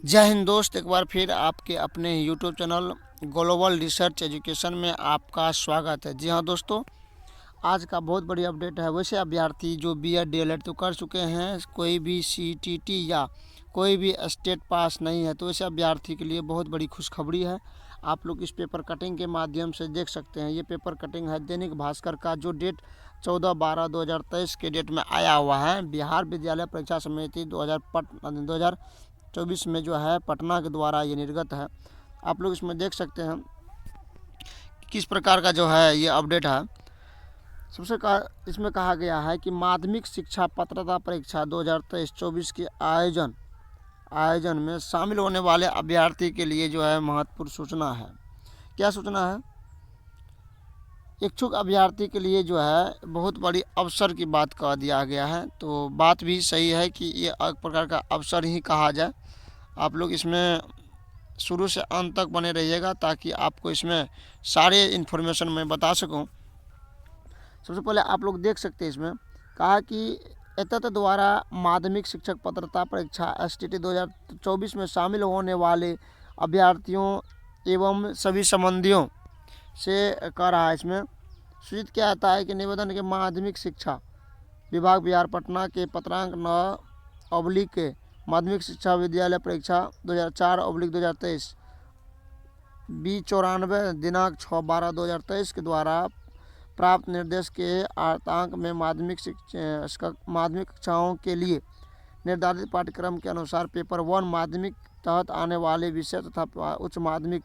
जय हिंद दोस्त, एक बार फिर आपके अपने YouTube channel global research education में आपका स्वागत है। जी हाँ दोस्तों, आज का बहुत बड़ी अपडेट है। वैसे अभ्यर्थी जो बीएड डीएलएड तो कर चुके हैं, कोई भी सीटीटी या कोई भी स्टेट पास नहीं है, तो वैसे अभ्यर्थी के लिए बहुत बड़ी खुशखबरी है। आप लोग इस पेपर कटिंग के माध्यम से देख सकते हैं। ये पेपर कटिंग है दैनिक भास्कर का, जो डेट 14/12/2023 के डेट में आया हुआ है। बिहार विद्यालय परीक्षा समिति 2024 में जो है पटना के द्वारा ये निर्गत है। आप लोग इसमें देख सकते हैं किस प्रकार का जो है ये अपडेट है। इसमें कहा गया है कि माध्यमिक शिक्षा पात्रता परीक्षा 2023-24 के आयोजन में शामिल होने वाले अभ्यर्थी के लिए जो है महत्वपूर्ण सूचना है। क्या सूचना है? इच्छुक अभ्यर्थी के लिए जो है बहुत बड़ी अवसर की बात कह दिया गया है। तो बात भी सही है कि ये एक प्रकार का अवसर ही कहा जाए। आप लोग इसमें शुरू से अंत तक बने रहिएगा ताकि आपको इसमें सारे इन्फॉर्मेशन मैं बता सकूं। सबसे पहले आप लोग देख सकते हैं, इसमें कहा कि एतत् द्वारा माध्यमिक शिक्षक पात्रता परीक्षा एसटीटी 2024 में शामिल होने वाले अभ्यर्थियों एवं सभी संबंधियों से कह रहा है। इसमें सूचित किया जाता है कि निवेदन के माध्यमिक शिक्षा विभाग बिहार पटना के पत्रांक 9 के माध्यमिक शिक्षा विद्यालय परीक्षा 2004/2023 B94 दिनांक 6/12/2023 के द्वारा प्राप्त निर्देश के आर्तांक में माध्यमिक कक्षाओं के लिए निर्धारित पाठ्यक्रम के अनुसार पेपर 1 माध्यमिक तहत आने वाले विषय तथा उच्च माध्यमिक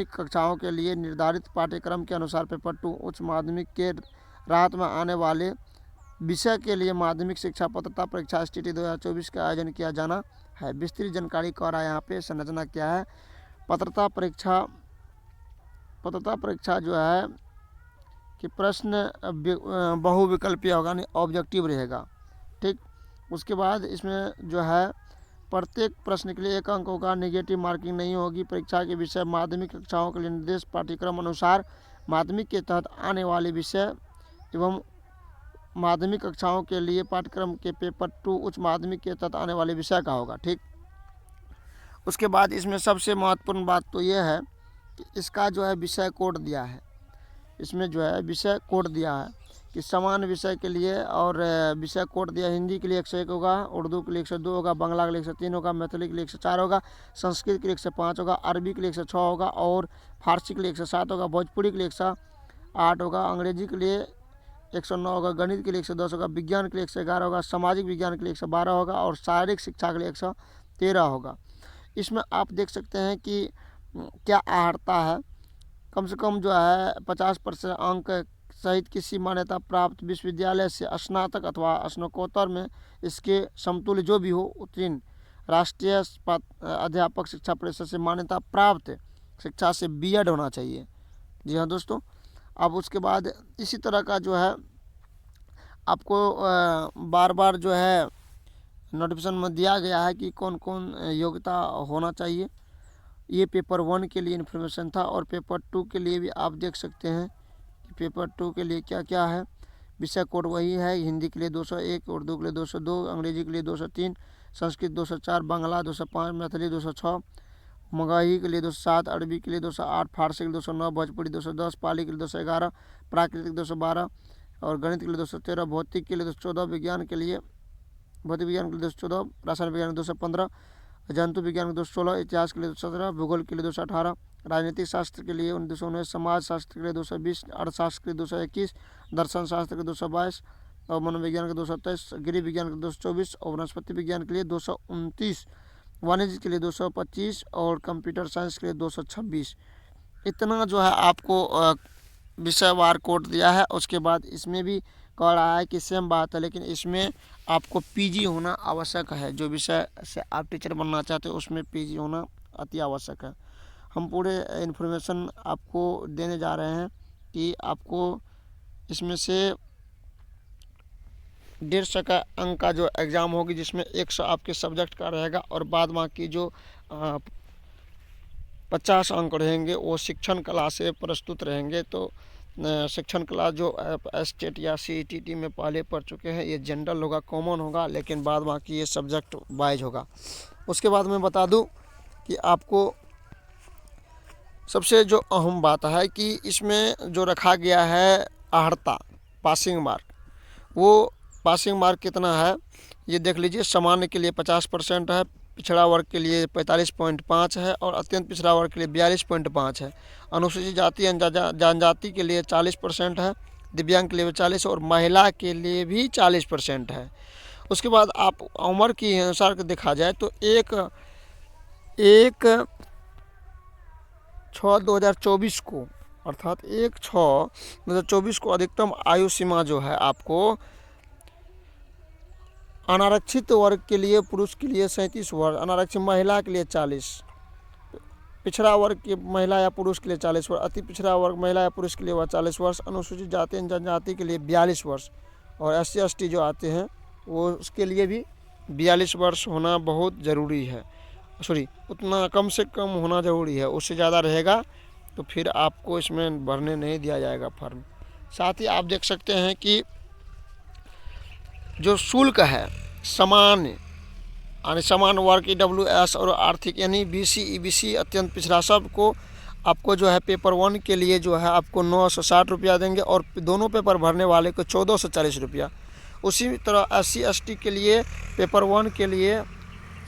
कक्षाओं के लिए निर्धारित पाठ्यक्रम के अनुसार पेपर 2 उच्च माध्यमिक के राहत में आने वाले विषय के लिए माध्यमिक शिक्षा पात्रता परीक्षा एसटीटी 2024 का आयोजन किया जाना है। विस्तृत जानकारी कर रहा है। यहाँ पे संरचना क्या है? पात्रता परीक्षा जो है कि प्रश्न बहुविकल्पीय होगा, नहीं ऑब्जेक्टिव रहेगा। ठीक, उसके बाद इसमें जो है प्रत्येक प्रश्न के लिए 1 अंक होगा, नेगेटिव मार्किंग नहीं होगी। परीक्षा के विषय माध्यमिक कक्षाओं के लिए निर्देश पाठ्यक्रम अनुसार माध्यमिक के तहत आने वाले विषय एवं माध्यमिक कक्षाओं के लिए पाठ्यक्रम के पेपर 2 उच्च माध्यमिक के तहत आने वाले विषय का होगा। ठीक, उसके बाद इसमें सबसे महत्वपूर्ण बात तो यह है कि इसका जो है विषय कोड दिया है। इसमें जो है विषय कोड दिया है कि समान विषय के लिए, और विषय कोड दिया हिंदी के लिए 101 होगा, उर्दू के लिए 102 होगा, बांग्ला के लिए 103 होगा, मैथिली के लिए 104 होगा, संस्कृत के लिए 105 होगा, अरबी के लिए 106 होगा, और फारसी के लिए 107 होगा, भोजपुरी के लिए 108 होगा, अंग्रेजी के लिए 109 होगा, गणित के लिए 110 होगा, विज्ञान के लिए 111 होगा, सामाजिक विज्ञान के लिए 112 होगा, और शारीरिक शिक्षा के लिए 113 होगा। इसमें आप देख सकते हैं कि क्या आहर्ता है। कम से कम जो है 50% अंक सहित किसी मान्यता प्राप्त विश्वविद्यालय से स्नातक अथवा स्नातकोत्तर में इसके समतुल्य जो भी हो उत्तीर्ण राष्ट्रीय अध्यापक शिक्षा परिषद से मान्यता प्राप्त शिक्षा से बीएड होना चाहिए। जी हाँ दोस्तों, अब उसके बाद इसी तरह का जो है आपको बार बार जो है नोटिफिकेशन में दिया गया है कि कौन कौन योग्यता होना चाहिए। ये पेपर 1 के लिए इन्फॉर्मेशन था, और पेपर 2 के लिए भी आप देख सकते हैं कि पेपर 2 के लिए क्या क्या है। विषय कोड वही है, हिंदी के लिए 201, उर्दू के लिए 202, अंग्रेजी के लिए 203, संस्कृत 204, बांग्ला 205, मैथिली 206, मगही के लिए 207, अरबी के लिए 208, फारसी के लिए 209, भोजपुरी 210, पाली के लिए 211, प्राकृतिक 212, और गणित के लिए 213, भौतिक के लिए 214, भौतिक विज्ञान के लिए 214, रासायनिक विज्ञान 215, जंतु विज्ञान के 216, इतिहास के लिए 217, भूगोल के लिए 218, राजनीतिक शास्त्र के लिए 219, समाज शास्त्र के लिए 220, अर्थशास्त्र के लिए 221, दर्शन शास्त्र के 222, और मनोविज्ञान के 223, गृह विज्ञान के 224, और वनस्पति विज्ञान के लिए 229, वाणिज्य के लिए 225, और कंप्यूटर साइंस के लिए 226। इतना जो है आपको विषयवार कोड दिया है। उसके बाद इसमें भी कह रहा है कि सेम बात है, लेकिन इसमें आपको पीजी होना आवश्यक है। जो विषय से आप टीचर बनना चाहते हो उसमें पीजी होना अति आवश्यक है। हम पूरे इन्फॉर्मेशन आपको देने जा रहे हैं कि आपको इसमें से 150 का अंक का जो एग्ज़ाम होगी, जिसमें 100 आपके सब्जेक्ट का रहेगा, और बाद बाकी जो 50 अंक रहेंगे वो शिक्षण कला से प्रस्तुत रहेंगे। तो शिक्षण कला जो स्टेट या सीईटी में पहले पढ़ चुके हैं, ये जनरल होगा, कॉमन होगा, लेकिन बाद बाकी ये सब्जेक्ट वाइज होगा। उसके बाद मैं बता दूं कि आपको सबसे जो अहम बात है कि इसमें जो रखा गया है अर्हता पासिंग मार्क, वो पासिंग मार्क कितना है ये देख लीजिए। सामान्य के लिए 50% है, पिछड़ा वर्ग के लिए 45.5 है और अत्यंत पिछड़ा वर्ग के लिए 42.5 है। अनुसूचित जाति जनजाति के लिए 40% है, दिव्यांग के लिए 40 और महिला के लिए भी 40% है। उसके बाद आप उम्र के अनुसार देखा जाए तो 1/6/2024 को अर्थात 1/6/2024 को अधिकतम आयु सीमा जो है आपको अनारक्षित वर्ग के लिए पुरुष के लिए 37 वर्ष, अनारक्षित महिला के लिए 40, पिछड़ा वर्ग की महिला या पुरुष के लिए 40 वर्ष, अति पिछड़ा वर्ग महिला या पुरुष के लिए 40 वर्ष, अनुसूचित जाति जनजाति के लिए 42 वर्ष और SC/ST जो आते हैं वो उसके लिए भी 42 वर्ष होना बहुत ज़रूरी है। उतना कम से कम होना ज़रूरी है, उससे ज़्यादा रहेगा तो फिर आपको इसमें भरने नहीं दिया जाएगा फॉर्म। साथ ही आप देख सकते हैं कि जो शुल्क है सामान्य समान वर्ग EWS और आर्थिक यानी BC EBC अत्यंत पिछड़ा सबको आपको जो है पेपर 1 के लिए जो है आपको 960 रुपया देंगे और दोनों पेपर भरने वाले को 1440 रुपया। उसी तरह SC/ST के लिए पेपर 1 के लिए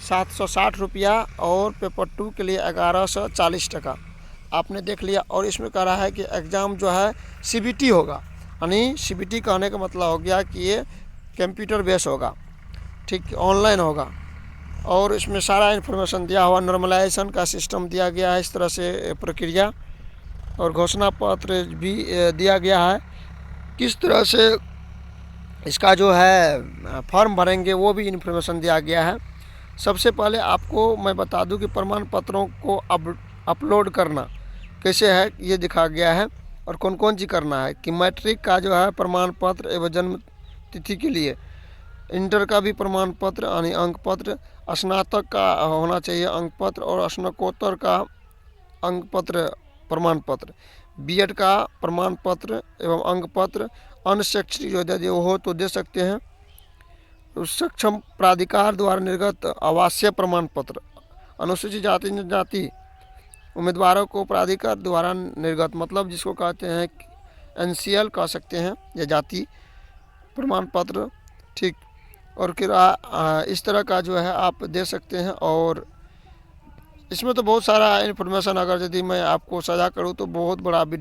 760 रुपया और पेपर 2 के लिए 1140 टका आपने देख लिया। और इसमें कह रहा है कि एग्ज़ाम जो है CBT होगा, यानी CBT कहने का मतलब हो गया कि ये कंप्यूटर बेस होगा, ठीक, ऑनलाइन होगा और इसमें सारा इन्फॉर्मेशन दिया हुआ, नॉर्मलाइजेशन का सिस्टम दिया गया है, इस तरह से प्रक्रिया और घोषणा पत्र भी दिया गया है। किस तरह से इसका जो है फॉर्म भरेंगे वो भी इन्फॉर्मेशन दिया गया है। सबसे पहले आपको मैं बता दूं कि प्रमाण पत्रों को अपलोड करना कैसे है ये दिखा गया है और कौन कौन सी करना है कि मैट्रिक का जो है प्रमाण पत्र एवं जन्म तिथि के लिए, इंटर का भी प्रमाण पत्र यानी अंक पत्र, स्नातक का होना चाहिए अंक पत्र और स्नातकोत्तर का अंक पत्र प्रमाण पत्र, B.Ed का प्रमाण पत्र एवं अंक पत्र, अन्य शैक्षिक योजना हो तो दे सकते हैं, सक्षम प्राधिकार द्वारा निर्गत आवासीय प्रमाण पत्र, अनुसूचित जाति जनजाति उम्मीदवारों को प्राधिकार द्वारा निर्गत मतलब जिसको कहते हैं NCL कह सकते हैं या जाति प्रमाण पत्र, ठीक। और फिर इस तरह का जो है आप दे सकते हैं। और इसमें तो बहुत सारा इन्फॉर्मेशन अगर यदि मैं आपको साझा करूँ तो बहुत बड़ा